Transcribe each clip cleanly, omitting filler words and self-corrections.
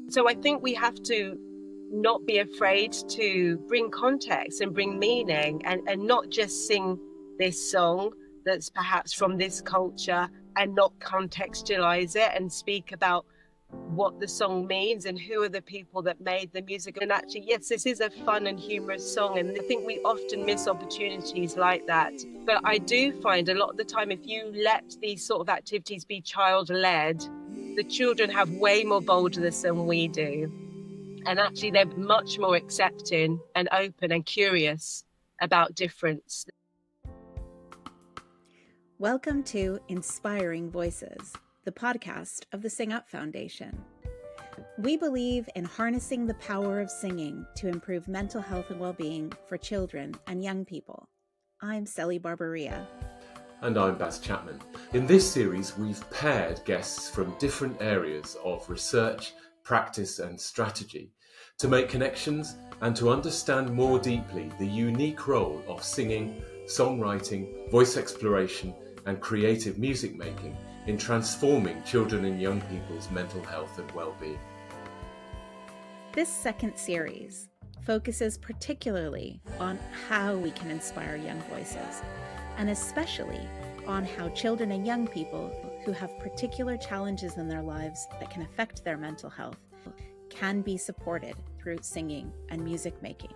So I think we have to not be afraid to bring context and bring meaning, and not just sing this song that's perhaps from this culture and not contextualize it and speak about what the song means and who are the people that made the music. And actually, yes, this is a fun and humorous song, and I think we often miss opportunities like that. But I do find a lot of the time, if you let these sort of activities be child-led, the children have way more boldness than we do. And actually, they're much more accepting and open and curious about difference. Welcome to Inspiring Voices, the podcast of the Sing Up Foundation. We believe in harnessing the power of singing to improve mental health and well-being for children and young people. I'm Celi Barbaria. And I'm Baz Chapman. In this series, we've paired guests from different areas of research, practice and strategy to make connections and to understand more deeply the unique role of singing, songwriting, voice exploration and creative music making in transforming children and young people's mental health and well-being. This second series focuses particularly on how we can inspire young voices, and especially on how children and young people who have particular challenges in their lives that can affect their mental health can be supported through singing and music making.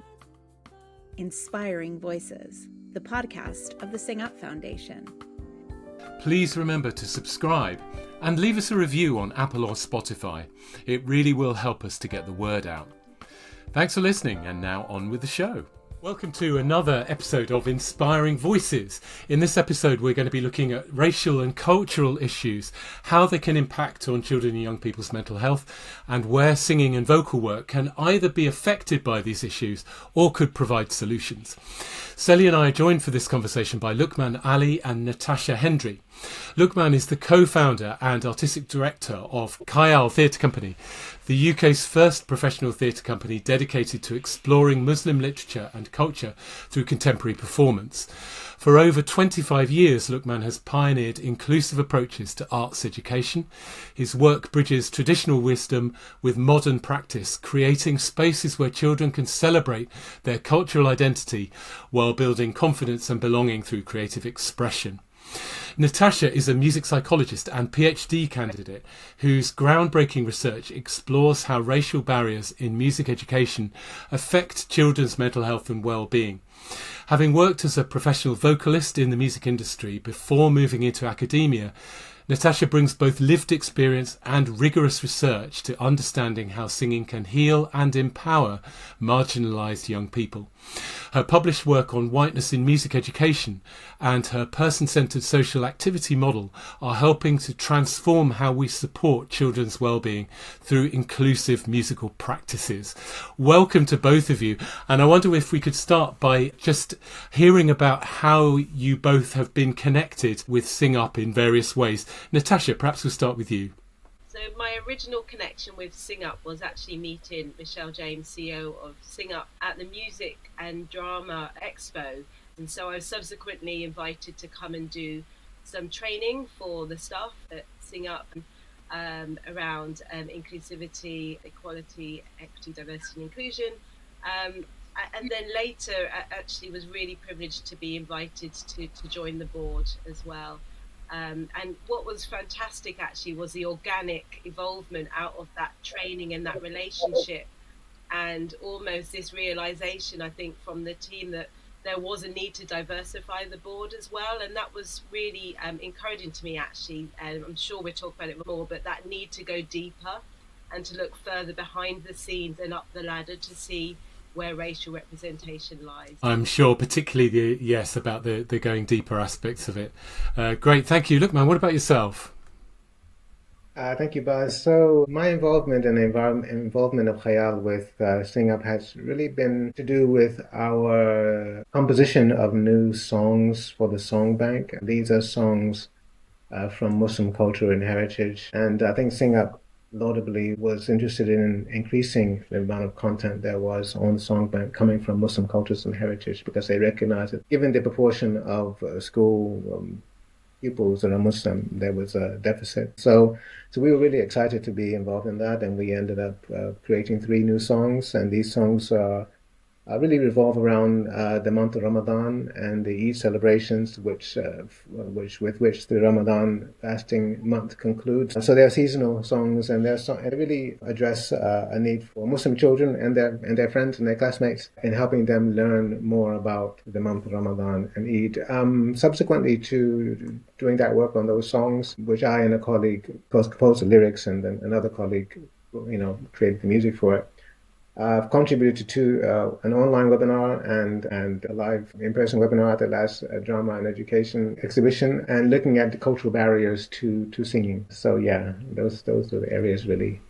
Inspiring Voices, the podcast of the Sing Up Foundation. Please remember to subscribe and leave us a review on Apple or Spotify. It really will help us to get the word out. Thanks for listening, and now on with the show. Welcome to another episode of Inspiring Voices. In this episode, we're going to be looking at racial and cultural issues, how they can impact on children and young people's mental health, and where singing and vocal work can either be affected by these issues or could provide solutions. Celi and I are joined for this conversation by Luqman Ali and Natasha Hendry. Luqman is the co-founder and artistic director of Khayaal Theatre Company, the UK's first professional theatre company dedicated to exploring Muslim literature and culture through contemporary performance. For over 25 years, Luqman has pioneered inclusive approaches to arts education. His work bridges traditional wisdom with modern practice, creating spaces where children can celebrate their cultural identity while building confidence and belonging through creative expression. Natasha is a music psychologist and PhD candidate whose groundbreaking research explores how racial barriers in music education affect children's mental health and well-being. Having worked as a professional vocalist in the music industry before moving into academia, Natasha brings both lived experience and rigorous research to understanding how singing can heal and empower marginalised young people. Her published work on whiteness in music education and her person-centred social activity model are helping to transform how we support children's well-being through inclusive musical practices. Welcome to both of you, and I wonder if we could start by just hearing about how you both have been connected with Sing Up in various ways. Natasha, perhaps we'll start with you. So my original connection with Sing Up was actually meeting Michelle James, CEO of Sing Up, at the Music and Drama Expo. And so I was subsequently invited to come and do some training for the staff at Sing Up around inclusivity, equality, equity, diversity and inclusion. And then later actually was really privileged to be invited to join the board as well. And what was fantastic actually was the organic involvement out of that training and that relationship, and almost this realization, I think, from the team that there was a need to diversify the board as well. And that was really encouraging to me actually, and I'm sure we'll talk about it more, but that need to go deeper and to look further behind the scenes and up the ladder to see where racial representation lies. I'm sure, particularly about the going deeper aspects of it. Great, thank you. Luqman, what about yourself? Thank you, Baz. So my involvement and involvement of Khayaal with Sing Up has really been to do with our composition of new songs for the Song Bank. These are songs from Muslim culture and heritage, and I think Sing Up laudably was interested in increasing the amount of content there was on the Song Bank coming from Muslim cultures and heritage, because they recognize that given the proportion of school pupils that are Muslim, there was a deficit. So we were really excited to be involved in that, and we ended up creating 3 new songs, and these songs really revolve around the month of Ramadan and the Eid celebrations, with which the Ramadan fasting month concludes. So they're seasonal songs, and they really address a need for Muslim children and their friends and their classmates in helping them learn more about the month of Ramadan and Eid. Subsequently to doing that work on those songs, which I and a colleague composed the lyrics, and then another colleague, created the music for it. I've contributed to an online webinar and a live in-person webinar at the last Drama and Education exhibition, and looking at the cultural barriers to singing. So yeah, those are the areas really.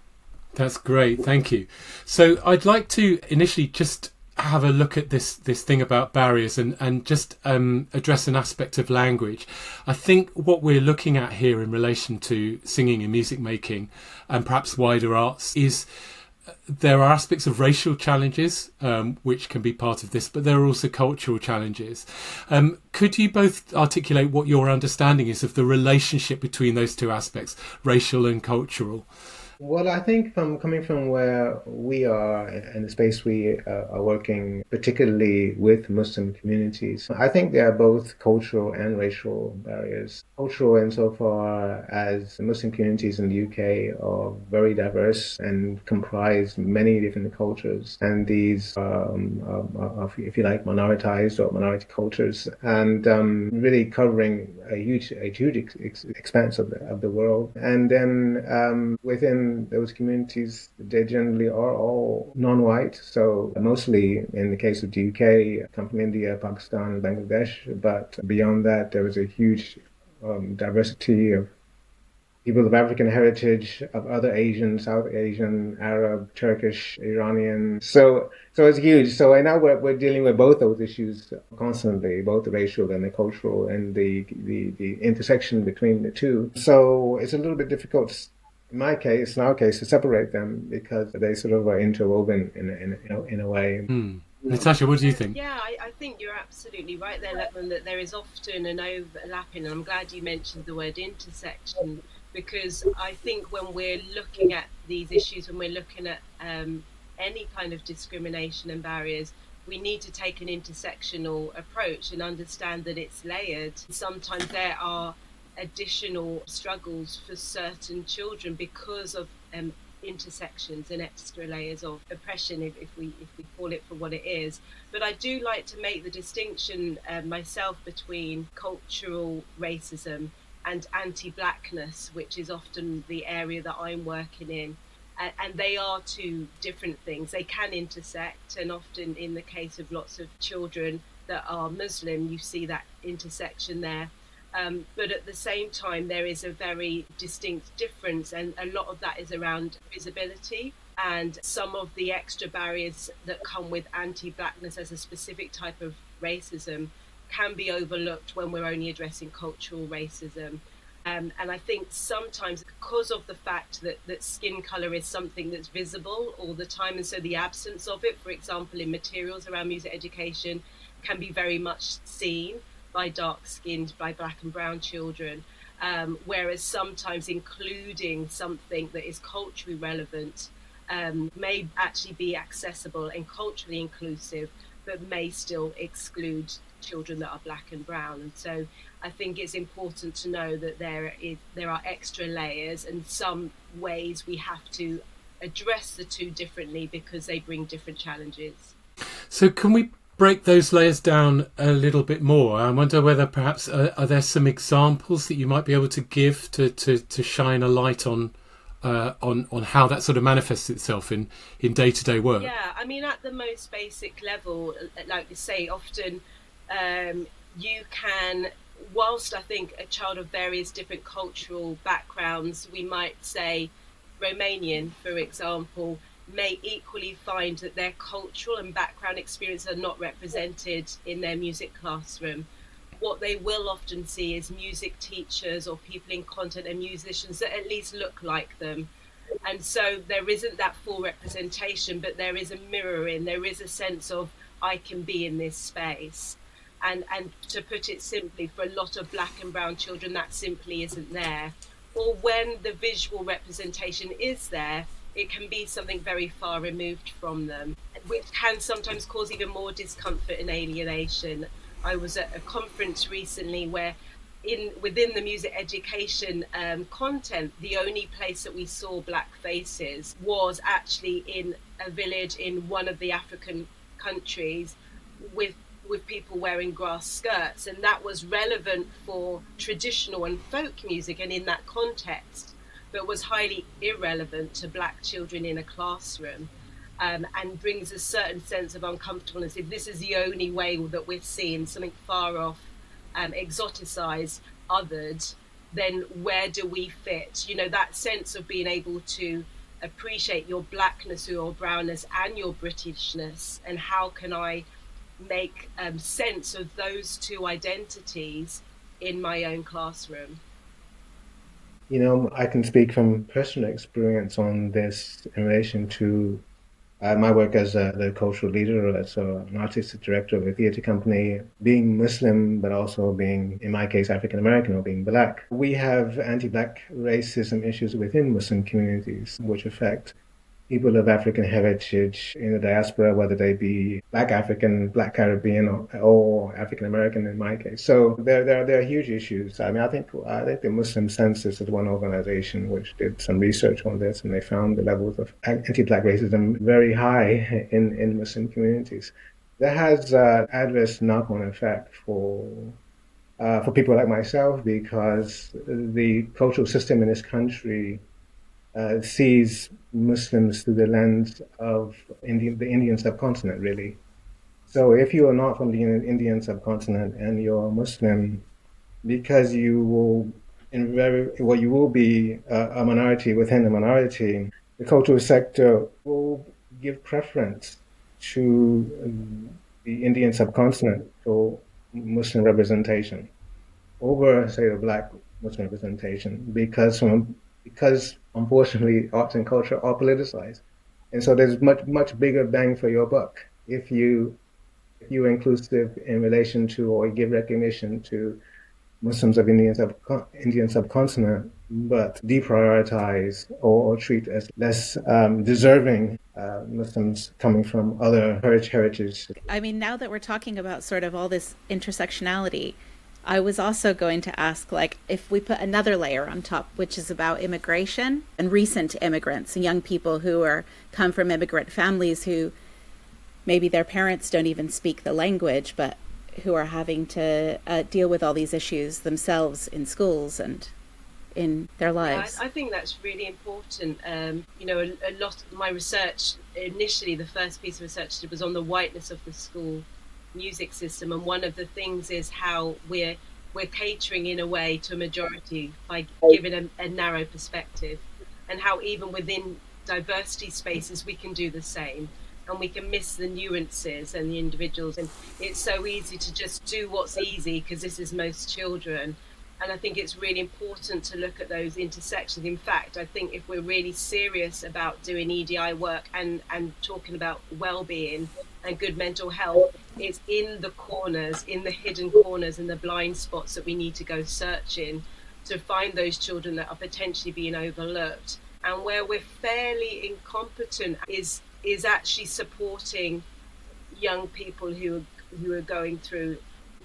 That's great, thank you. So I'd like to initially just have a look at this thing about barriers and just address an aspect of language. I think what we're looking at here in relation to singing and music making, and perhaps wider arts, is there are aspects of racial challenges which can be part of this, but there are also cultural challenges. Could you both articulate what your understanding is of the relationship between those two aspects, racial and cultural? Well, I think coming from where we are in the space we are working, particularly with Muslim communities, I think there are both cultural and racial barriers. Cultural insofar as the Muslim communities in the UK are very diverse and comprise many different cultures, and these are, if you like, minoritized or minority cultures, and really covering a huge expanse of the world. And then within those communities, they generally are all non-white. So mostly in the case of the UK, come from India, Pakistan, and Bangladesh. But beyond that, there is a huge diversity of people of African heritage, of other Asian, South Asian, Arab, Turkish, Iranian. So it's huge. So right now we're dealing with both those issues constantly, both the racial and the cultural, and the intersection between the two. So it's a little bit difficult in our case, to separate them, because they sort of are interwoven in a way. Natasha, what do you think? Yeah, I think you're absolutely right there, Luqman, that there is often an overlapping, and I'm glad you mentioned the word intersection, because I think when we're looking at these issues, when we're looking at any kind of discrimination and barriers, we need to take an intersectional approach and understand that it's layered. Sometimes there are additional struggles for certain children because of intersections and extra layers of oppression, if we call it for what it is. But I do like to make the distinction myself between cultural racism and anti-blackness, which is often the area that I'm working in. And they are two different things. They can intersect, and often in the case of lots of children that are Muslim, you see that intersection there. But at the same time, there is a very distinct difference, and a lot of that is around visibility, and some of the extra barriers that come with anti-blackness as a specific type of racism can be overlooked when we're only addressing cultural racism. And I think sometimes because of the fact that skin colour is something that's visible all the time, and so the absence of it, for example, in materials around music education, can be very much seen by dark-skinned, by black and brown children, whereas sometimes including something that is culturally relevant may actually be accessible and culturally inclusive, but may still exclude children that are black and brown. And so I think it's important to know that there are extra layers, and some ways we have to address the two differently because they bring different challenges. So can we break those layers down a little bit more? I wonder whether perhaps are there some examples that you might be able to give to shine a light on how that sort of manifests itself in day-to-day work? Yeah, I mean, at the most basic level, like you say, often you can, whilst I think a child of various different cultural backgrounds, we might say Romanian, for example, may equally find that their cultural and background experience are not represented in their music classroom. What they will often see is music teachers or people in content and musicians that at least look like them. And so there isn't that full representation, but there is a mirroring, there is a sense of, I can be in this space. And to put it simply, for a lot of black and brown children, that simply isn't there. Or when the visual representation is there, it can be something very far removed from them, which can sometimes cause even more discomfort and alienation. I was at a conference recently where within the music education content, the only place that we saw black faces was actually in a village in one of the African countries with people wearing grass skirts, and that was relevant for traditional and folk music and in that context, but was highly irrelevant to black children in a classroom, and brings a certain sense of uncomfortableness. If this is the only way that we're seeing something far off, exoticized, othered, then where do we fit? That sense of being able to appreciate your blackness or your brownness and your Britishness, and how can I make sense of those two identities in my own classroom. I can speak from personal experience on this in relation to my work as the cultural leader, as an artistic director of a theatre company, being Muslim, but also being, in my case, African American or being black. We have anti-black racism issues within Muslim communities, which affect people of African heritage in the diaspora, whether they be Black African, Black Caribbean, or African American in my case. So there are huge issues. I mean, I think the Muslim Census is one organization which did some research on this, and they found the levels of anti-Black racism very high in Muslim communities. That has adverse knock-on effect for people like myself, because the cultural system in this country sees Muslims through the lens of the Indian subcontinent, really. So if you are not from the Indian subcontinent and you're Muslim, because you will be a minority within a minority, the cultural sector will give preference to the Indian subcontinent for Muslim representation over, say, the Black Muslim representation, because unfortunately arts and culture are politicized, and so there's much bigger bang for your buck if you're inclusive in relation to or give recognition to Muslims of Indian subcontinent, but deprioritize or treat as less deserving Muslims coming from other heritage. I mean, now that we're talking about sort of all this intersectionality, I was also going to ask, like, if we put another layer on top, which is about immigration and recent immigrants and young people who come from immigrant families who maybe their parents don't even speak the language, but who are having to deal with all these issues themselves in schools and in their lives. Yeah, I think that's really important. A lot of my research, initially the first piece of research I did was on the whiteness of the school music system, and one of the things is how we're catering in a way to a majority by giving a narrow perspective, and how even within diversity spaces we can do the same, and we can miss the nuances and the individuals, and it's so easy to just do what's easy because this is most children. And I think it's really important to look at those intersections. In fact, I think if we're really serious about doing EDI work and talking about well-being and good mental health, it's in the corners, in the hidden corners and the blind spots that we need to go searching to find those children that are potentially being overlooked. And where we're fairly incompetent is actually supporting young people who are going through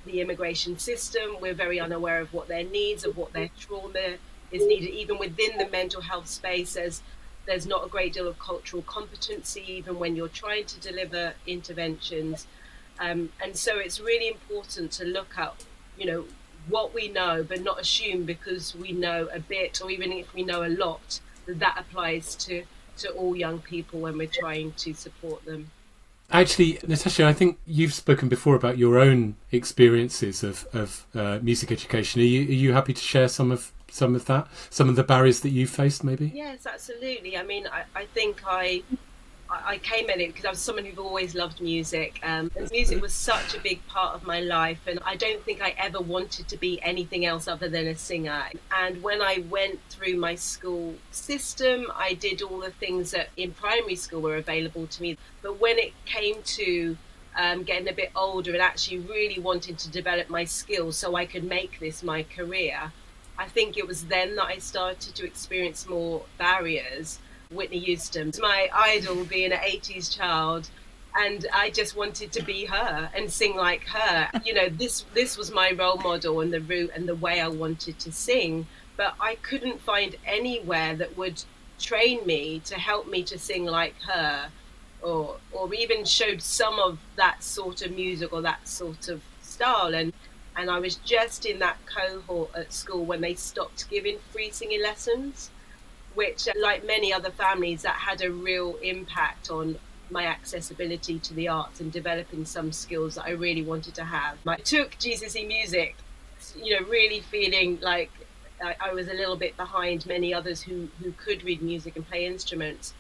the immigration system. We're very unaware of what their needs, of what their trauma is needed. Even within the mental health space, there's not a great deal of cultural competency, even when you're trying to deliver interventions. And so it's really important to look at, what we know, but not assume because we know a bit, or even if we know a lot, that applies to all young people when we're trying to support them. Actually, Natasha, I think you've spoken before about your own experiences of music education. Are you happy to share some of that, some of the barriers that you faced, maybe? Yes, absolutely. I mean, I think I came at it because I was someone who always loved music, and music was such a big part of my life, and I don't think I ever wanted to be anything else other than a singer. And when I went through my school system, I did all the things that in primary school were available to me, but when it came to getting a bit older and actually really wanting to develop my skills so I could make this my career, I think it was then that I started to experience more barriers. Whitney Houston, my idol, being an 80s child, and I just wanted to be her and sing like her. You know, this was my role model and the route and the way I wanted to sing, but I couldn't find anywhere that would train me to help me to sing like her, or even showed some of that sort of music or that sort of style. And I was just in that cohort at school when they stopped giving free singing lessons, which, like many other families, that had a real impact on my accessibility to the arts and developing some skills that I really wanted to have. I took GCSE music, really feeling like I was a little bit behind many others who could read music and play instruments.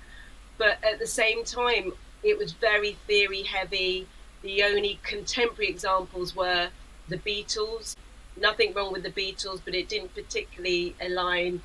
But at the same time, it was very theory heavy. The only contemporary examples were the Beatles. Nothing wrong with the Beatles, but it didn't particularly align.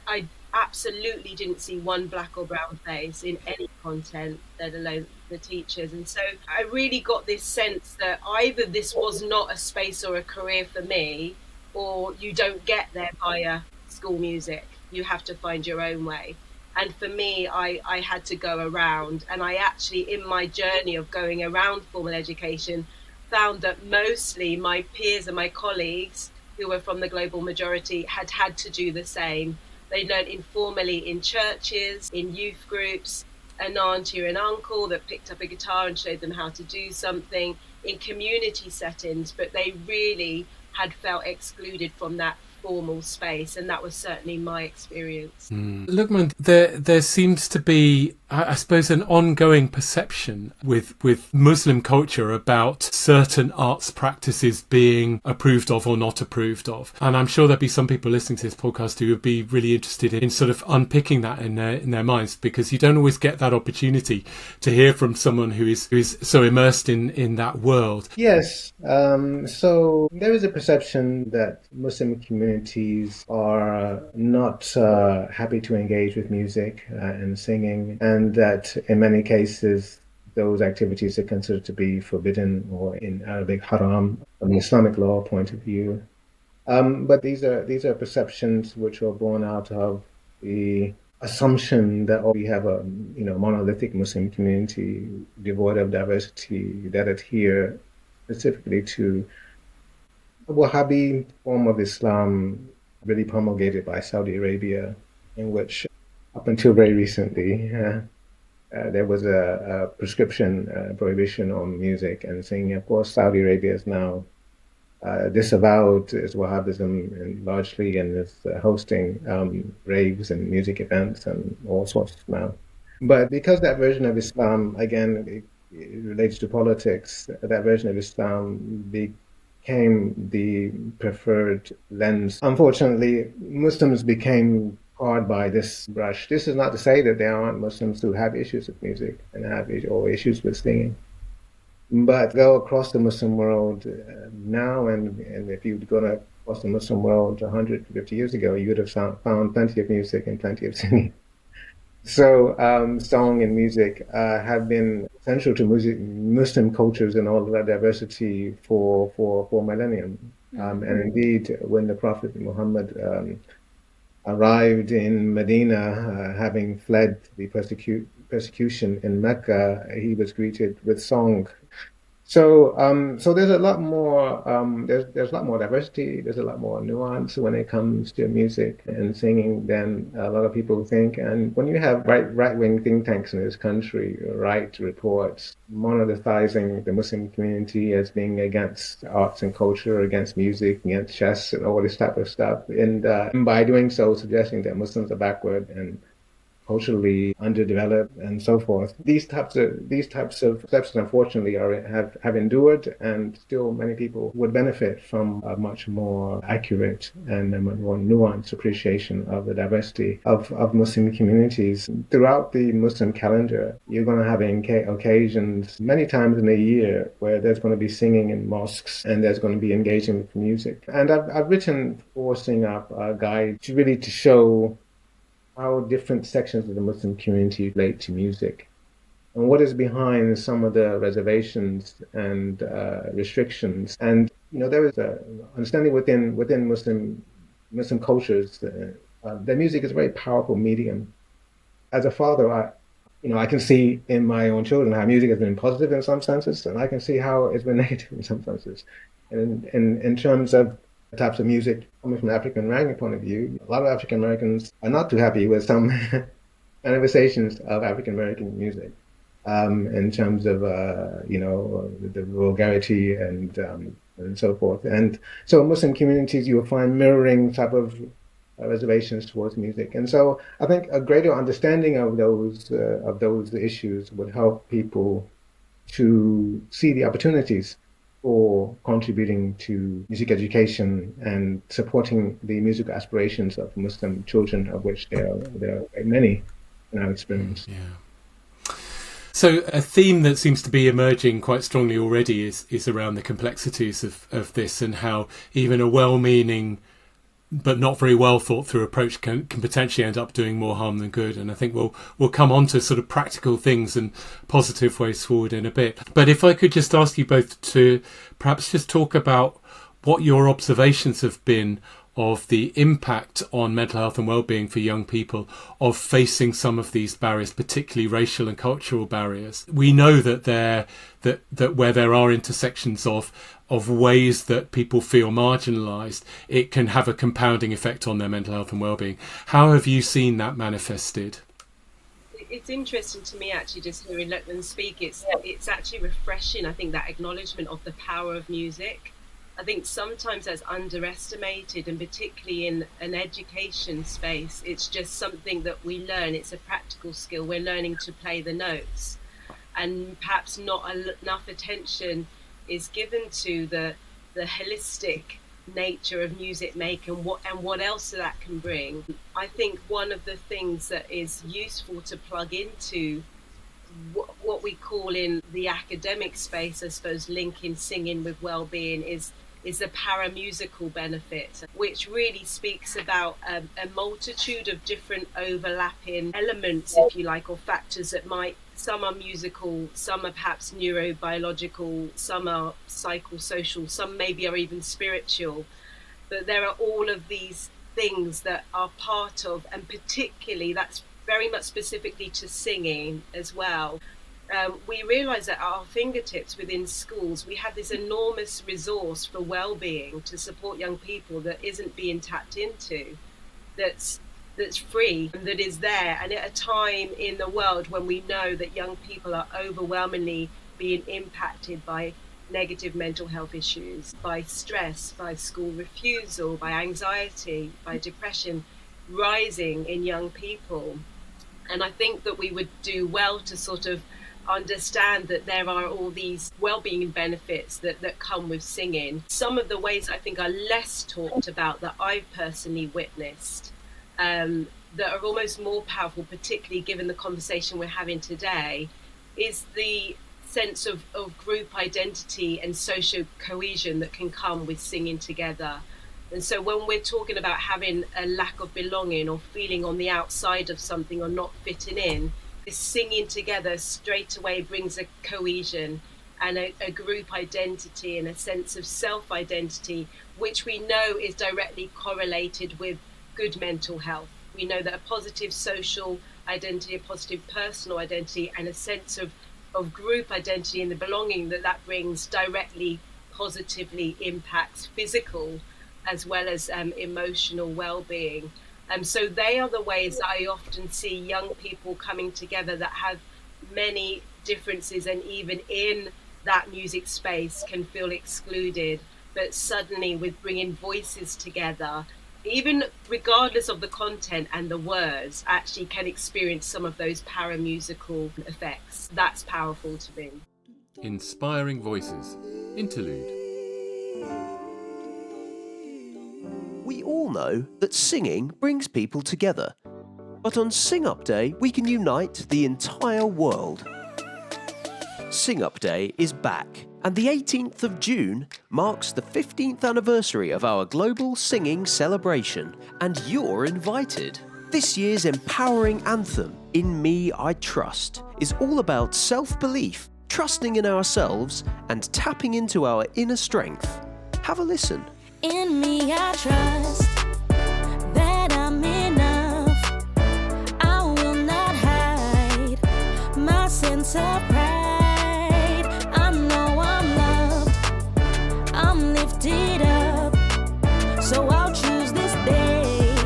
I absolutely didn't see one black or brown face in any content, let alone the teachers. And so I really got this sense that either this was not a space or a career for me, or you don't get there via school music. You have to find your own way. And for me, I had to go around. And I actually, in my journey of going around formal education, found that mostly my peers and my colleagues who were from the global majority had to do the same. They learned informally in churches, in youth groups, an auntie or an uncle that picked up a guitar and showed them how to do something, in community settings, but they really had felt excluded from that formal space, and that was certainly my experience. Luqman, there seems to be, I suppose, an ongoing perception with Muslim culture about certain arts practices being approved of or not approved of, and I'm sure there'll be some people listening to this podcast who would be really interested in sort of unpicking that in their minds, because you don't always get that opportunity to hear from someone who is so immersed in that world. Yes, so there is a perception that Muslim communities are not happy to engage with music and singing, and that in many cases those activities are considered to be forbidden, or in Arabic haram from an Islamic law point of view. But these are perceptions which are born out of the assumption that we have a monolithic Muslim community devoid of diversity that adhere specifically to a Wahhabi form of Islam, really promulgated by Saudi Arabia, in which up until very recently there was a prohibition on music and singing. Of course, Saudi Arabia is now disavowed as Wahhabism largely, and is hosting raves and music events and all sorts now. But because that version of Islam, again, it relates to politics, that version of Islam became the preferred lens. Unfortunately, Muslims became hard by this brush. This is not to say that there aren't Muslims who have issues with music and have issues with singing. But go across the Muslim world now, and if you'd gone across the Muslim world 150 years ago, you would have found plenty of music and plenty of singing. So song and music have been central to Muslim cultures and all of that diversity for millennium. And indeed, when the Prophet Muhammad arrived in Medina, having fled the persecution in Mecca, he was greeted with song. So there's a lot more. There's a lot more diversity. There's a lot more nuance when it comes to music and singing than a lot of people think. And when you have right-wing think tanks in this country write reports monolithizing the Muslim community as being against arts and culture, against music, against chess, and all this type of stuff, and by doing so, suggesting that Muslims are backward and culturally underdeveloped and so forth. These types of perceptions, unfortunately, have endured, and still many people would benefit from a much more accurate and a more nuanced appreciation of the diversity of Muslim communities. Throughout the Muslim calendar, you're going to have occasions many times in a year where there's going to be singing in mosques and there's going to be engaging with music. And I've written for Sing Up a guide to show how different sections of the Muslim community relate to music. and what is behind some of the reservations and restrictions. And there is a understanding within Muslim cultures. Their music is a very powerful medium. As a father, I can see in my own children how music has been positive in some senses, and I can see how it's been negative in some senses. And in terms of the types of music coming from the African American point of view, a lot of African Americans are not too happy with some manifestations of African American music, in terms of the vulgarity and so forth. And so in Muslim communities, you will find mirroring type of reservations towards music. And so I think a greater understanding of those issues would help people to see the opportunities for contributing to music education and supporting the musical aspirations of Muslim children, of which there are many in our experience. Yeah. So a theme that seems to be emerging quite strongly already is around the complexities of this, and how even a well-meaning but not very well thought through approach can potentially end up doing more harm than good. And I think we'll come on to sort of practical things and positive ways forward in a bit. But if I could just ask you both to perhaps just talk about what your observations have been of the impact on mental health and well-being for young people of facing some of these barriers, particularly racial and cultural barriers. We know that that where there are intersections of ways that people feel marginalised, it can have a compounding effect on their mental health and well-being. How have you seen that manifested? It's interesting to me, actually, just hearing Luqman speak. It's actually refreshing, I think, that acknowledgement of the power of music. I think sometimes that's underestimated, and particularly in an education space, it's just something that we learn. It's a practical skill. We're learning to play the notes, and perhaps not enough attention is given to the holistic nature of music making and what else that can bring. I think one of the things that is useful to plug into what we call in the academic space, I suppose, linking singing with well-being is the paramusical benefit, which really speaks about a multitude of different overlapping elements, if you like, or factors that some are musical, some are perhaps neurobiological, some are psychosocial, some maybe are even spiritual. But there are all of these things that are part of, and particularly that's very much specifically to singing as well. We realise that at our fingertips within schools, we have this enormous resource for well-being to support young people that isn't being tapped into, that's free and that is there. And at a time in the world when we know that young people are overwhelmingly being impacted by negative mental health issues, by stress, by school refusal, by anxiety, by depression rising in young people. And I think that we would do well to sort of understand that there are all these well-being benefits that come with singing. Some of the ways I think are less talked about that I've personally witnessed, that are almost more powerful, particularly given the conversation we're having today, is the sense of group identity and social cohesion that can come with singing together. And so when we're talking about having a lack of belonging or feeling on the outside of something or not fitting in, this singing together straight away brings a cohesion and a group identity and a sense of self-identity, which we know is directly correlated with good mental health. We know that a positive social identity, a positive personal identity, and a sense of group identity and the belonging that brings directly positively impacts physical as well as emotional well-being. So they are the ways that I often see young people coming together that have many differences, and even in that music space can feel excluded, but suddenly with bringing voices together, even regardless of the content and the words, actually can experience some of those paramusical effects. That's powerful to me. Inspiring Voices. Interlude. We all know that singing brings people together. But on Sing Up Day, we can unite the entire world. Sing Up Day is back, and the 18th of June marks the 15th anniversary of our global singing celebration, and you're invited. This year's empowering anthem, In Me I Trust, is all about self-belief, trusting in ourselves, and tapping into our inner strength. Have a listen. In me I trust that I'm enough. I will not hide my sense of pride. I know I'm loved, I'm lifted up. So I'll choose this day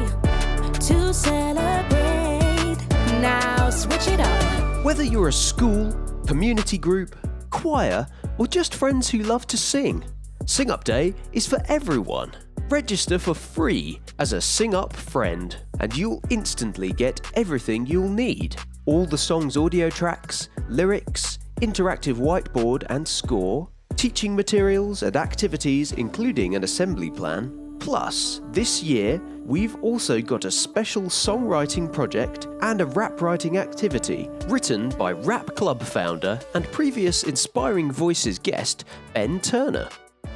to celebrate. Now switch it up. Whether you're a school, community group, choir, or just friends who love to sing, Sing Up Day is for everyone. Register for free as a Sing Up friend, and you'll instantly get everything you'll need. All the song's audio tracks, lyrics, interactive whiteboard and score, teaching materials and activities including an assembly plan. Plus, this year, we've also got a special songwriting project and a rap writing activity written by Rap Club founder and previous Inspiring Voices guest, Ben Turner.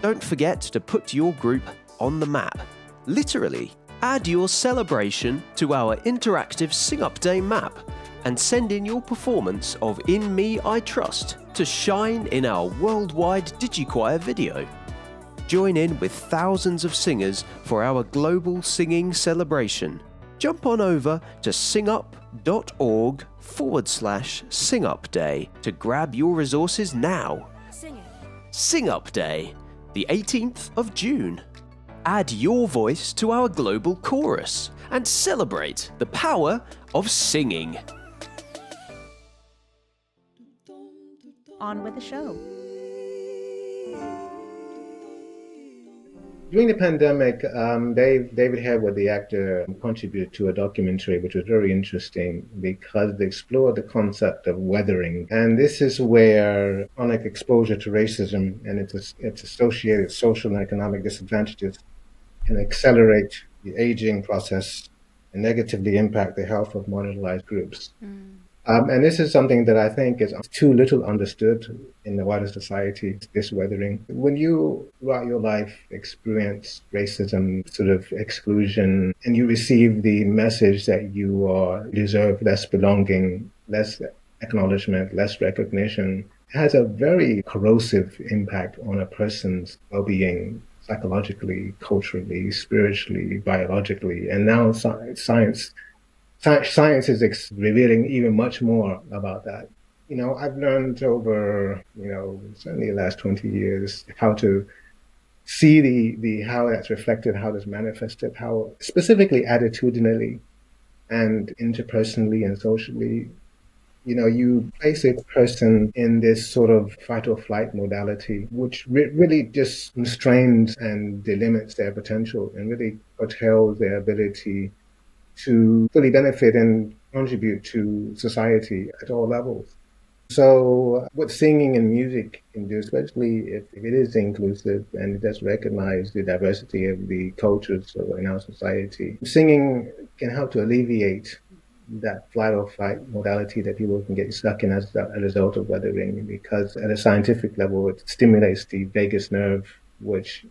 Don't forget to put your group on the map. Literally, add your celebration to our interactive Sing Up Day map and send in your performance of In Me I Trust to shine in our worldwide DigiChoir video. Join in with thousands of singers for our global singing celebration. Jump on over to singup.org/singupday to grab your resources now. Sing it. Sing Up Day, the 18th of June. Add your voice to our global chorus and celebrate the power of singing. On with the show. During the pandemic, David Harewood, the actor, contributed to a documentary which was very interesting because they explored the concept of weathering. And this is where chronic exposure to racism and its associated social and economic disadvantages can accelerate the aging process and negatively impact the health of marginalized groups. And this is something that I think is too little understood in the wider society, this weathering. When you, throughout your life, experience racism, sort of exclusion, and you receive the message that you deserve less belonging, less acknowledgement, less recognition, it has a very corrosive impact on a person's well-being, psychologically, culturally, spiritually, biologically. And now science is revealing even much more about that. You know, I've learned over, certainly the last 20 years how to see the how that's reflected, how that's manifested, how specifically attitudinally and interpersonally and socially, you place a person in this sort of fight or flight modality, which really just constrains and delimits their potential and really curtails their ability to fully benefit and contribute to society at all levels. So what singing and music can do, especially if it is inclusive and it does recognize the diversity of the cultures in our society, singing can help to alleviate that flight or fight modality that people can get stuck in as a result of weathering, because at a scientific level, it stimulates the vagus nerve, which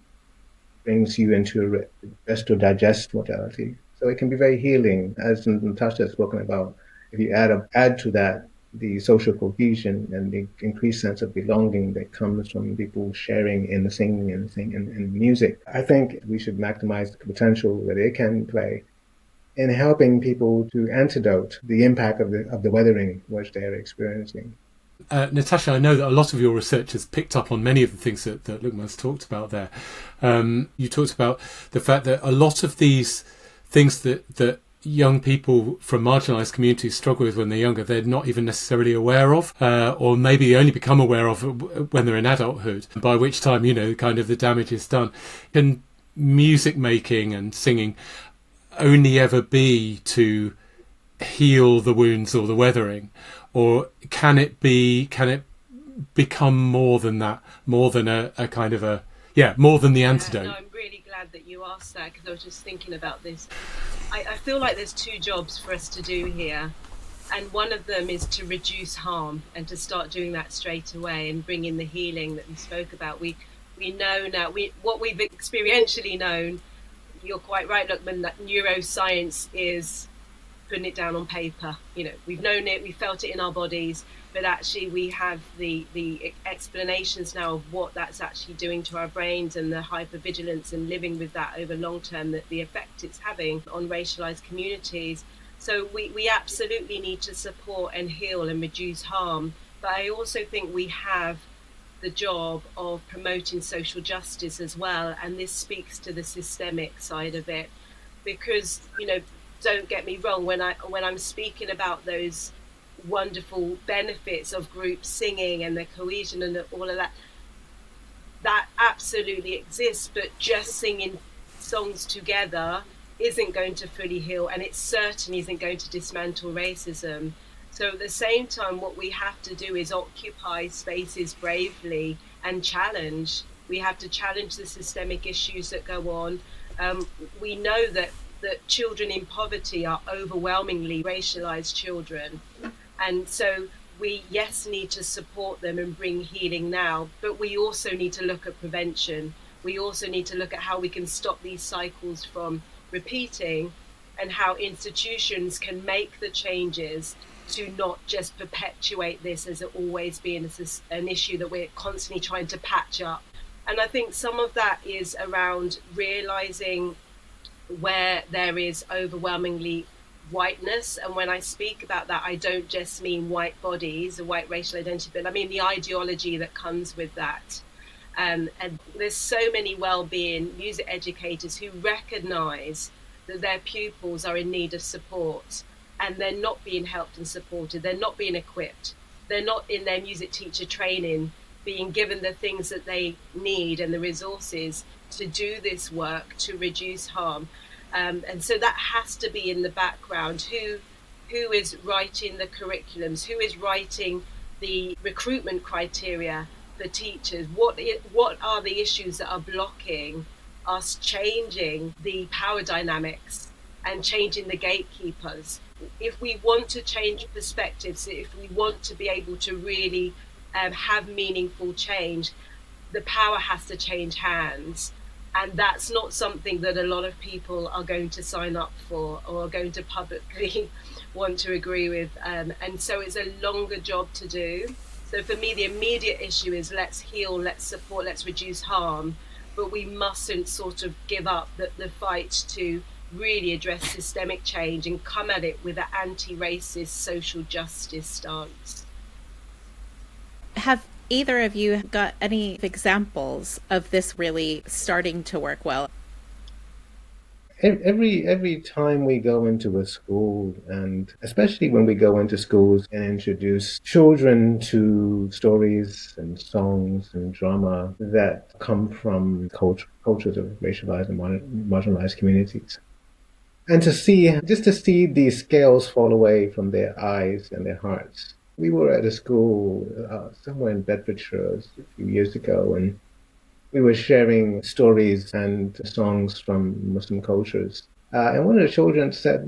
brings you into a rest or digest modality. So it can be very healing, as Natasha has spoken about. If you add to that the social cohesion and the increased sense of belonging that comes from people sharing in the singing and music, I think we should maximize the potential that it can play in helping people to antidote the impact of the weathering which they are experiencing. Natasha, I know that a lot of your research has picked up on many of the things that Luqman's talked about there. You talked about the fact that a lot of these things that young people from marginalised communities struggle with when they're younger, they're not even necessarily aware of, or maybe only become aware of when they're in adulthood, by which time, kind of the damage is done. Can music making and singing only ever be to heal the wounds or the weathering, or can it become more than that, more than a kind of more than the antidote? No, I'm really glad that you asked that, because I was just thinking about this. I feel like there's two jobs for us to do here, and one of them is to reduce harm and to start doing that straight away and bring in the healing that we spoke about. We know now, what we've experientially known, you're quite right, Luqman, that neuroscience is putting it down on paper. We've known it, we felt it in our bodies, but actually we have the explanations now of what that's actually doing to our brains, and the hypervigilance and living with that over long term, that the effect it's having on racialized communities. So we absolutely need to support and heal and reduce harm. But I also think we have the job of promoting social justice as well, and this speaks to the systemic side of it, because don't get me wrong, when I'm speaking about those wonderful benefits of group singing and the cohesion and all of that absolutely exists, but just singing songs together isn't going to fully heal, and it certainly isn't going to dismantle racism. So at the same time, what we have to do is occupy spaces bravely and challenge. We have to challenge the systemic issues that go on. We know that children in poverty are overwhelmingly racialized children. And so we, yes, need to support them and bring healing now, but we also need to look at prevention. We also need to look at how we can stop these cycles from repeating, and how institutions can make the changes to not just perpetuate this as it always being an issue that we're constantly trying to patch up. And I think some of that is around realizing where there is overwhelmingly whiteness. And when I speak about that, I don't just mean white bodies or white racial identity, but I mean the ideology that comes with that. And there's so many wellbeing music educators who recognize that their pupils are in need of support, and they're not being helped and supported. They're not being equipped. They're not in their music teacher training being given the things that they need and the resources to do this work to reduce harm. And so that has to be in the background. Who is writing the curriculums? Who is writing the recruitment criteria for teachers? What are the issues that are blocking us changing the power dynamics and changing the gatekeepers? If we want to change perspectives, if we want to be able to really have meaningful change, the power has to change hands. And that's not something that a lot of people are going to sign up for or are going to publicly want to agree with. And so it's a longer job to do. So for me, the immediate issue is let's heal, let's support, let's reduce harm. But we mustn't sort of give up the fight to really address systemic change and come at it with an anti-racist social justice stance. Have either of you got any examples of this really starting to work well? Every time we go into a school, and especially when we go into schools and introduce children to stories and songs and drama that come from cultures of racialized and marginalized communities, and to see these scales fall away from their eyes and their hearts. We were at a school somewhere in Bedfordshire a few years ago, and we were sharing stories and songs from Muslim cultures. And one of the children said,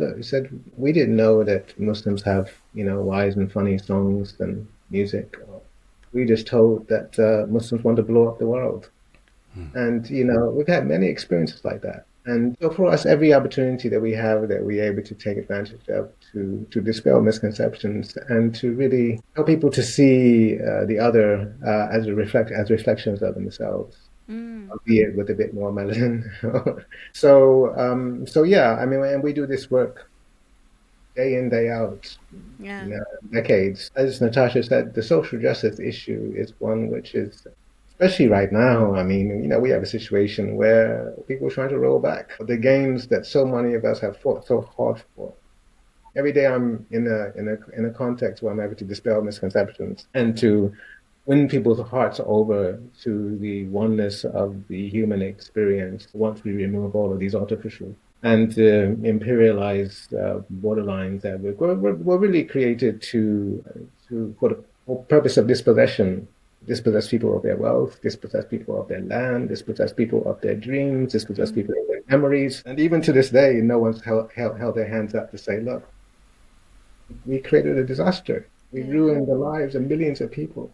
we didn't know that Muslims have, wise and funny songs and music. We just told that Muslims want to blow up the world. And, we've had many experiences like that. And so for us, every opportunity that we have that we're able to take advantage of to dispel misconceptions and to really help people to see the other as reflections of themselves, albeit with a bit more melanin. So yeah, I mean, and we do this work day in, day out, decades. As Natasha said, the social justice issue is one which is, especially right now, I mean, we have a situation where people are trying to roll back the gains that so many of us have fought so hard for. Every day I'm in a context where I'm able to dispel misconceptions and to win people's hearts over to the oneness of the human experience once we remove all of these artificial and imperialized borderlines that were really created for the purpose of dispossess people of their wealth, dispossess people of their land, dispossess people of their dreams, dispossess people of their memories. And even to this day, no one's held their hands up to say, look, we created a disaster. We ruined the lives of millions of people.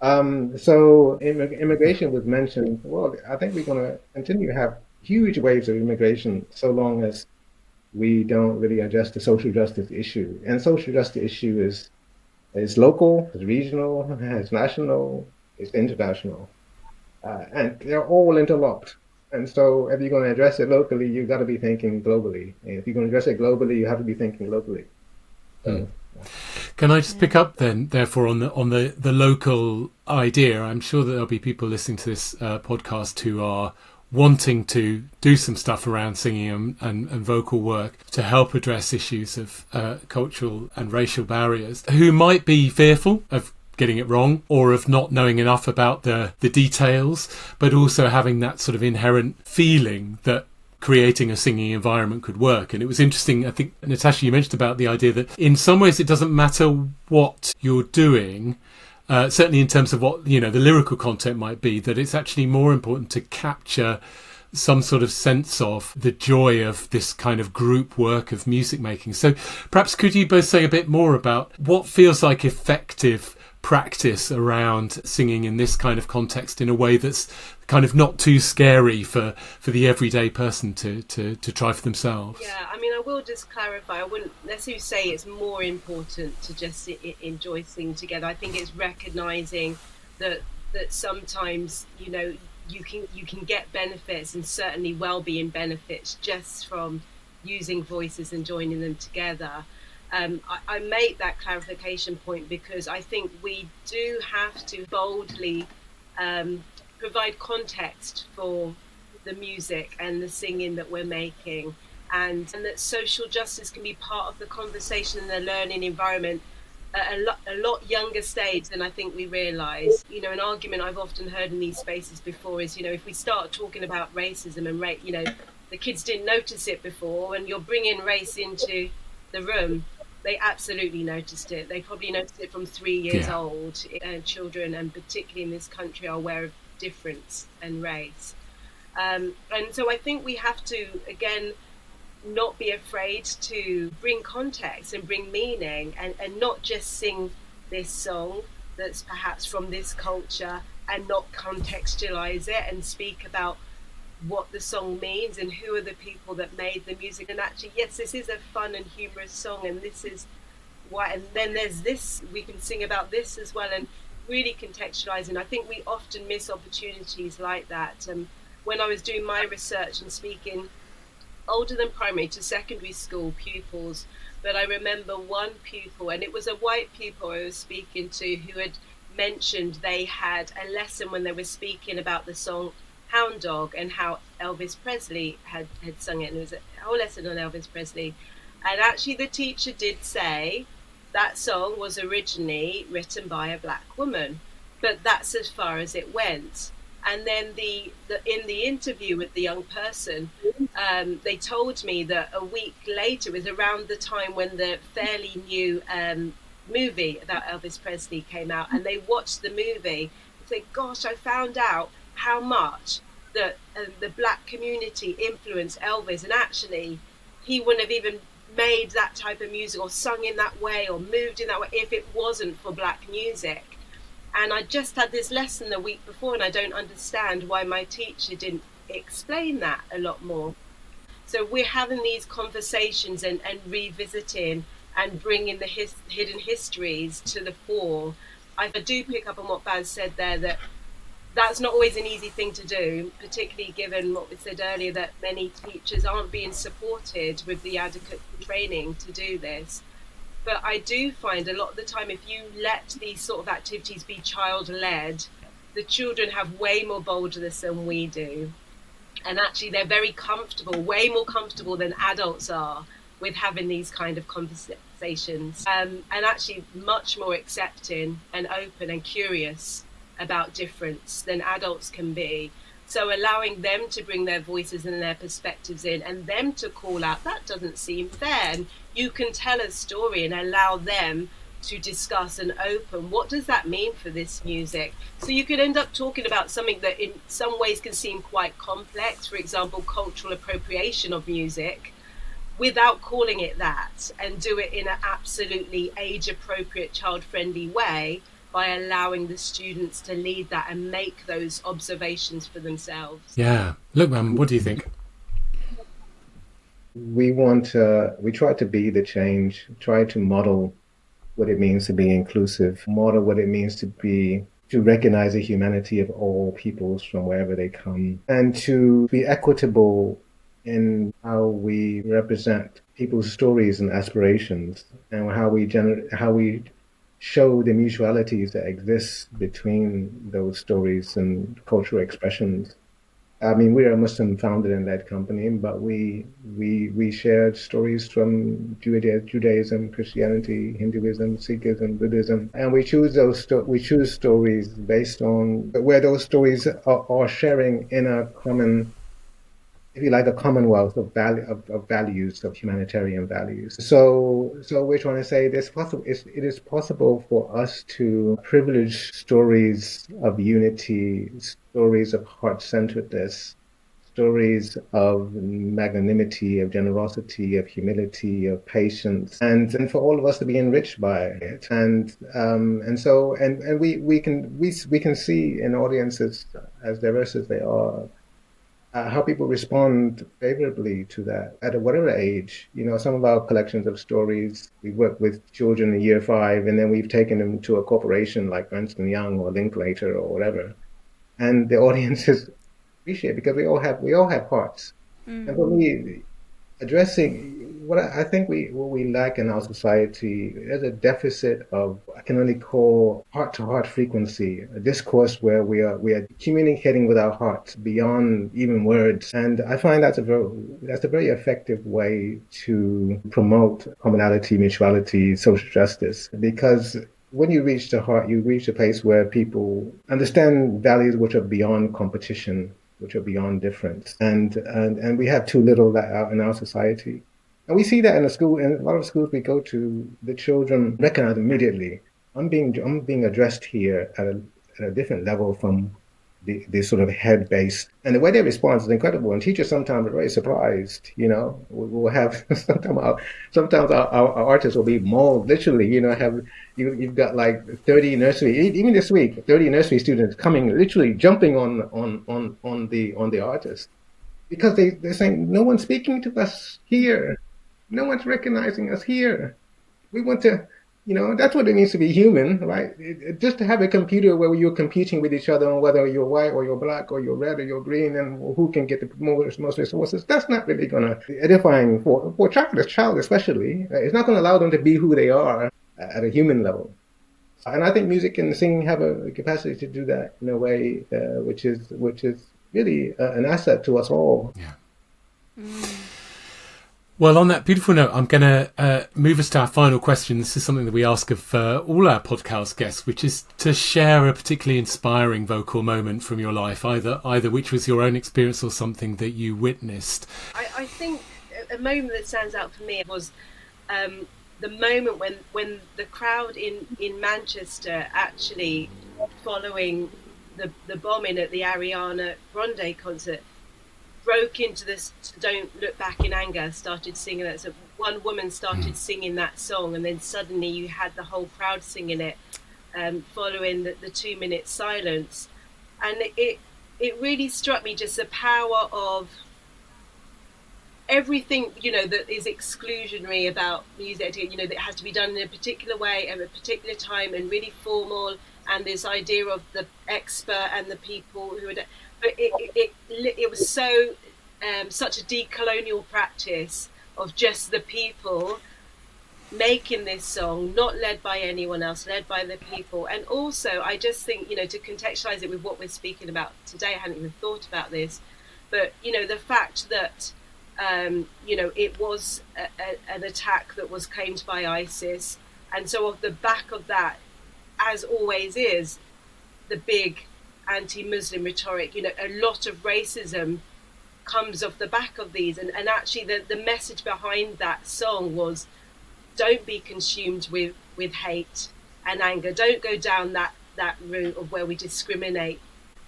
So immigration was mentioned. Well, I think we're going to continue to have huge waves of immigration so long as we don't really address the social justice issue. And social justice issue is local, it's regional, it's national, it's international, and they're all interlocked. And so, if you're going to address it locally, you've got to be thinking globally. And if you're going to address it globally, you have to be thinking locally. So, Can I just pick up then, therefore, on the local idea? I'm sure that there'll be people listening to this podcast who are wanting to do some stuff around singing and vocal work to help address issues of cultural and racial barriers, who might be fearful of getting it wrong or of not knowing enough about the details, but also having that sort of inherent feeling that creating a singing environment could work. And it was interesting, I think, Natasha, you mentioned about the idea that in some ways it doesn't matter what you're doing, certainly in terms of what, the lyrical content might be, that it's actually more important to capture some sort of sense of the joy of this kind of group work of music making. So perhaps could you both say a bit more about what feels like effective practice around singing in this kind of context in a way that's kind of not too scary for the everyday person to try for themselves? Yeah, I mean, I will just clarify. I wouldn't necessarily say it's more important to just enjoy singing together. I think it's recognizing that sometimes, you can get benefits, and certainly well-being benefits, just from using voices and joining them together. I make that clarification point because I think we do have to boldly provide context for the music and the singing that we're making, and that social justice can be part of the conversation and the learning environment at a lot younger stage than I think we realise. An argument I've often heard in these spaces before is, if we start talking about racism and race, the kids didn't notice it before, and you're bringing race into the room. They absolutely noticed it. They probably noticed it from 3 years old. Children, and particularly in this country, are aware of difference and race. And so I think we have to, again, not be afraid to bring context and bring meaning, and not just sing this song that's perhaps from this culture and not contextualize it and speak about what the song means and who are the people that made the music. And actually, yes, this is a fun and humorous song, and this is why, and then there's this, we can sing about this as well, and really contextualizing. I think we often miss opportunities like that. When I was doing my research and speaking older than primary to secondary school pupils, but I remember one pupil, and it was a white pupil I was speaking to, who had mentioned they had a lesson when they were speaking about the song Hound Dog and how Elvis Presley had sung it, and it was a whole lesson on Elvis Presley. And actually the teacher did say that song was originally written by a black woman, but that's as far as it went. And then in the interview with the young person, they told me that a week later was around the time when the fairly new movie about Elvis Presley came out, and they watched the movie and said, gosh, I found out how much that the black community influenced Elvis, and actually he wouldn't have even made that type of music or sung in that way or moved in that way if it wasn't for black music. And I just had this lesson the week before, and I don't understand why my teacher didn't explain that a lot more. So we're having these conversations and revisiting and bringing the hidden histories to the fore. I do pick up on what Baz said there, that that's not always an easy thing to do, particularly given what we said earlier, that many teachers aren't being supported with the adequate training to do this. But I do find a lot of the time, if you let these sort of activities be child-led, the children have way more boldness than we do. And actually they're very comfortable, way more comfortable than adults are, with having these kind of conversations. And actually much more accepting and open and curious about difference than adults can be. So allowing them to bring their voices and their perspectives in, and them to call out, that doesn't seem fair. And you can tell a story and allow them to discuss and open, what does that mean for this music? So you could end up talking about something that in some ways can seem quite complex, for example, cultural appropriation of music, without calling it that, and do it in an absolutely age-appropriate, child-friendly way, by allowing the students to lead that and make those observations for themselves. Yeah. Look, what do you think? we try to be the change, try to model what it means to be inclusive, model what it means to recognize the humanity of all peoples from wherever they come, and to be equitable in how we represent people's stories and aspirations, and how we show the mutualities that exist between those stories and cultural expressions. I mean, we're a Muslim founded and led company, but we shared stories from Judaism, Christianity, Hinduism, Sikhism, Buddhism, and we choose stories based on where those stories are sharing in a common, if you like, a commonwealth of values, of humanitarian values. So we're trying to say it is possible for us to privilege stories of unity, stories of heart-centeredness, stories of magnanimity, of generosity, of humility, of patience, and for all of us to be enriched by it. And we can see in audiences as diverse as they are, how people respond favorably to that at whatever age. You know, some of our collections of stories, we work with children in year 5, and then we've taken them to a corporation like Ernst & Young or Linklater or whatever. And the audiences appreciate it because we all have hearts. And for me, addressing I think what we lack in our society, there's a deficit of, I can only call, heart-to-heart frequency, a discourse where we are communicating with our hearts beyond even words. And I find that's a very effective way to promote commonality, mutuality, social justice, because when you reach the heart, you reach a place where people understand values which are beyond competition, which are beyond difference. And we have too little of that in our society. And we see that in a lot of schools we go to, the children recognize immediately, I'm being addressed here at a different level from the sort of head-based. And the way they respond is incredible. And teachers sometimes are very surprised, you know. We'll have, sometimes our artists will be mauled, literally, you know, you've got like 30 nursery, even this week, 30 nursery students coming, literally jumping on the artist. Because they're saying, no one's speaking to us here. No one's recognizing us here. We want to, you know, that's what it means to be human, right? Just to have a computer where you're competing with each other on whether you're white or you're black or you're red or you're green and who can get the most resources, that's not really going to be edifying for a child especially. It's not going to allow them to be who they are at a human level. And I think music and singing have a capacity to do that in a way which is really an asset to us all. Yeah. Well, on that beautiful note, I'm going to move us to our final question. This is something that we ask of all our podcast guests, which is to share a particularly inspiring vocal moment from your life, either which was your own experience or something that you witnessed. I think a moment that stands out for me was the moment when the crowd in Manchester, actually following the bombing at the Ariana Grande concert, broke into this "Don't Look Back in Anger," started singing that. So one woman started singing that song, and then suddenly you had the whole crowd singing it, following the 2-minute silence. And it really struck me just the power of everything, you know, that is exclusionary about music, you know, that has to be done in a particular way at a particular time and really formal, and this idea of the expert and the people who are... But it was so such a decolonial practice of just the people making this song, not led by anyone else, led by the people. And also, I just think, you know, to contextualize it with what we're speaking about today, I hadn't even thought about this, but, you know, the fact that, you know, it was an attack that was claimed by ISIS. And so off the back of that, as always is, the big anti-Muslim rhetoric, you know, a lot of racism comes off the back of these. And actually the message behind that song was, don't be consumed with hate and anger. Don't go down that route of where we discriminate,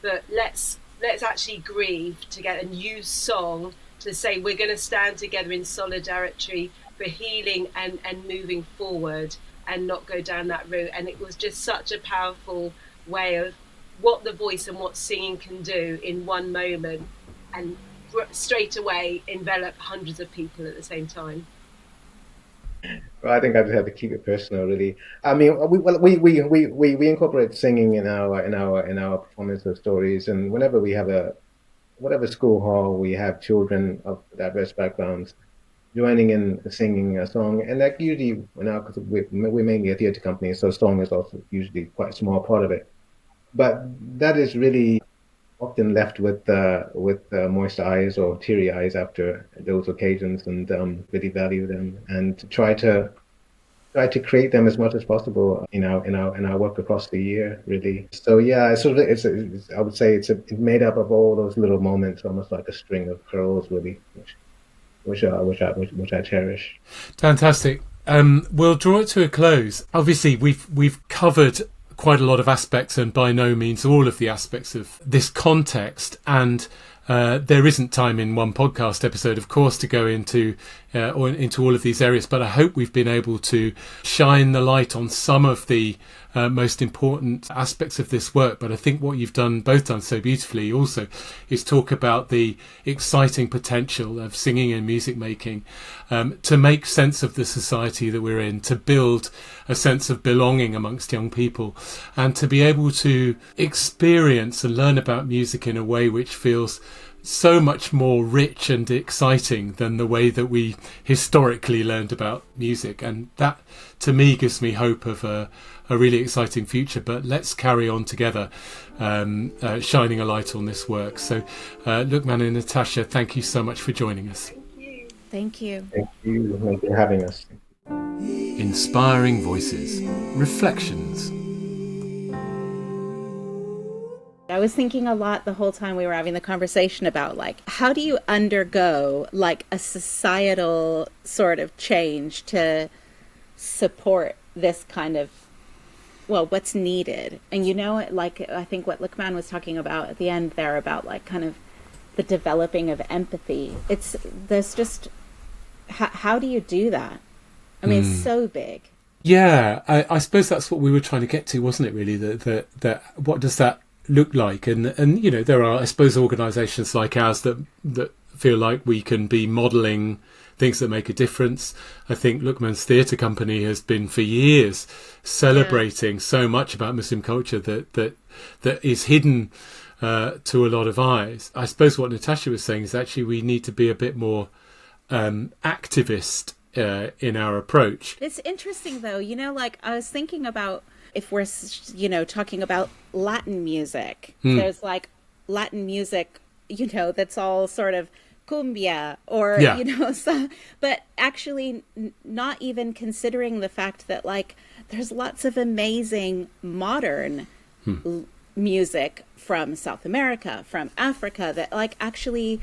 but let's actually grieve together and use song to say we're going to stand together in solidarity for healing and moving forward, and not go down that route. And it was just such a powerful way of what the voice and what singing can do in one moment, and straight away envelop hundreds of people at the same time? Well, I think I just have to keep it personal, really. I mean, we incorporate singing in our performance of stories, and whenever we have whatever school hall we have children of diverse backgrounds joining in singing a song, and that usually now because we're mainly a theatre company, so song is also usually quite a small part of it. But that is really often left with moist eyes or teary eyes after those occasions, and really value them and try to create them as much as possible in our work across the year, really. So yeah, I would say it's made up of all those little moments, almost like a string of pearls, really, which I cherish. Fantastic. We'll draw it to a close. Obviously, we've covered quite a lot of aspects, and by no means all of the aspects of this context, and there isn't time in one podcast episode, of course, to go into all of these areas, but I hope we've been able to shine the light on some of the most important aspects of this work. But I think what you've both done so beautifully also is talk about the exciting potential of singing and music making to make sense of the society that we're in, to build a sense of belonging amongst young people, and to be able to experience and learn about music in a way which feels so much more rich and exciting than the way that we historically learned about music. And that, to me, gives me hope of a really exciting future. But let's carry on together, shining a light on this work. So Luqman and Natasha, thank you so much for joining us. Thank you. Thank you for having us. Inspiring voices, reflections. I was thinking a lot the whole time we were having the conversation about, like, how do you undergo, like, a societal sort of change to support this kind of, well, what's needed? And, you know, like, I think what Luqman was talking about at the end there about, like, kind of the developing of empathy. There's just, how do you do that? I mean, it's so big. Yeah, I suppose that's what we were trying to get to, wasn't it, really? That what does that look like? And you know, there are, I suppose, organisations like ours that feel like we can be modelling things that make a difference. I think Luqman's Theatre Company has been for years celebrating so much about Muslim culture that is hidden to a lot of eyes. I suppose what Natasha was saying is actually we need to be a bit more activist in our approach. It's interesting, though, you know, like, I was thinking about, if we're, you know, talking about Latin music, there's like Latin music, you know, that's all sort of cumbia or, you know, so, but actually not even considering the fact that, like, there's lots of amazing modern music from South America, from Africa, that, like, actually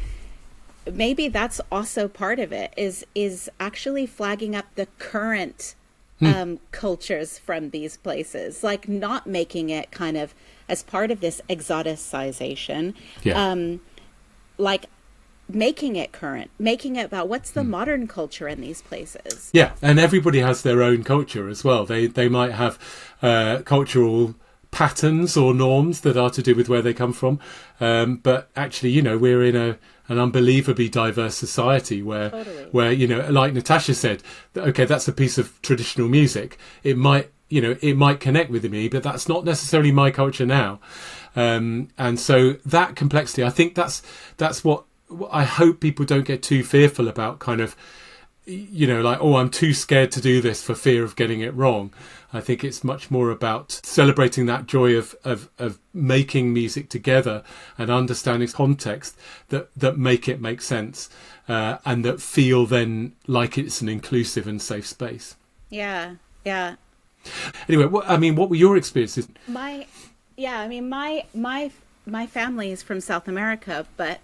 maybe that's also part of it, is actually flagging up the current cultures from these places, like, not making it kind of as part of this exoticization, like making it current, making it about what's the modern culture in these places. Yeah, and everybody has their own culture as well. They might have cultural patterns or norms that are to do with where they come from, but actually, you know, we're in an unbelievably diverse society where you know, like Natasha said, okay, that's a piece of traditional music, it might connect with me, but that's not necessarily my culture now, and so that complexity, I think that's what I hope people don't get too fearful about, kind of, you know, like, oh, I'm too scared to do this for fear of getting it wrong. I think it's much more about celebrating that joy of making music together and understanding context that make it make sense, and that feel then like it's an inclusive and safe space. Yeah. Anyway, what were your experiences? My family is from South America, but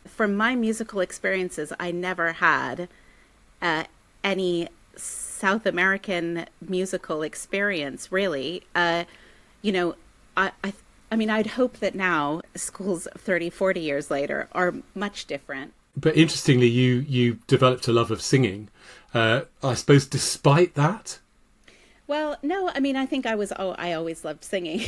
from my musical experiences, I never had any South American musical experience, really. You know, I mean, I'd hope that now schools 30, 40 years later are much different. But interestingly, you developed a love of singing, I suppose, despite that. Well, no, I mean, I think I always loved singing.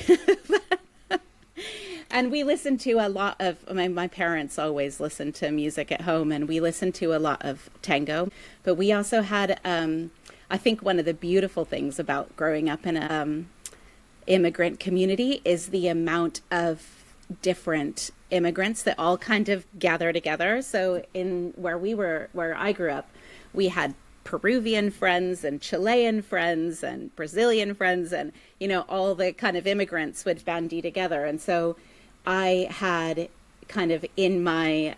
And we listened to a lot of, my parents always listened to music at home, and we listened to a lot of tango. But we also had, I think one of the beautiful things about growing up in a immigrant community is the amount of different immigrants that all kind of gather together. So where I grew up, we had Peruvian friends and Chilean friends and Brazilian friends, and all the kind of immigrants would bandy together. And so I had kind of in my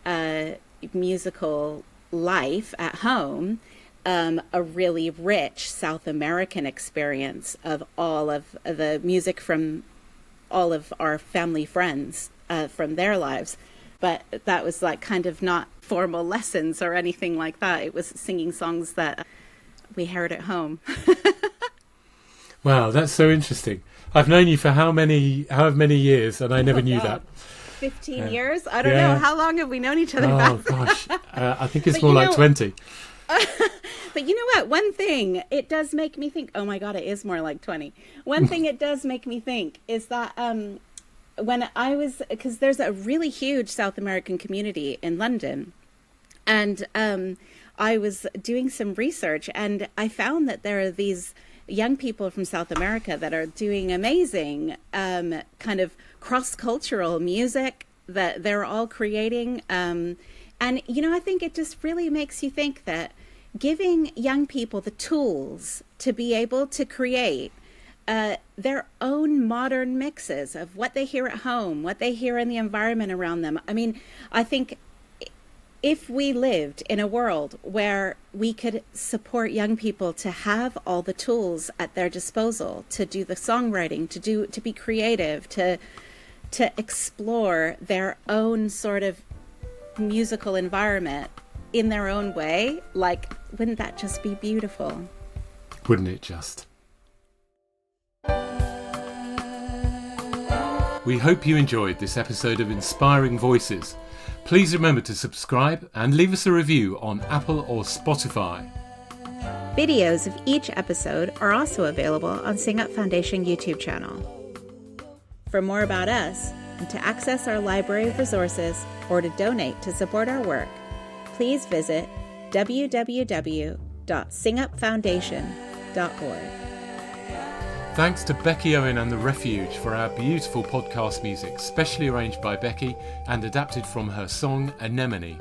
musical life at home a really rich South American experience of all of the music from all of our family friends from their lives. But that was like kind of not formal lessons or anything like that. It was singing songs that we heard at home. Wow, that's so interesting. I've known you for however many years, and I never knew that. 15 years? I don't know. How long have we known each other? Oh, gosh. I think it's more like 20. But you know what? One thing it does make me think, oh my God, it is more like 20. One thing it does make me think is that when I was, because there's a really huge South American community in London, and I was doing some research, and I found that there are these young people from South America that are doing amazing kind of cross-cultural music that they're all creating. And, I think it just really makes you think that giving young people the tools to be able to create their own modern mixes of what they hear at home, what they hear in the environment around them. I mean, I think if we lived in a world where we could support young people to have all the tools at their disposal to do the songwriting, to be creative, to explore their own sort of musical environment in their own way, like, wouldn't that just be beautiful? Wouldn't it just? We hope you enjoyed this episode of Inspiring Voices. Please remember to subscribe and leave us a review on Apple or Spotify. Videos of each episode are also available on Sing Up Foundation YouTube channel. For more about us, and to access our library of resources or to donate to support our work, please visit www.singupfoundation.org. Thanks to Becky Owen and The Refuge for our beautiful podcast music, specially arranged by Becky and adapted from her song Anemone.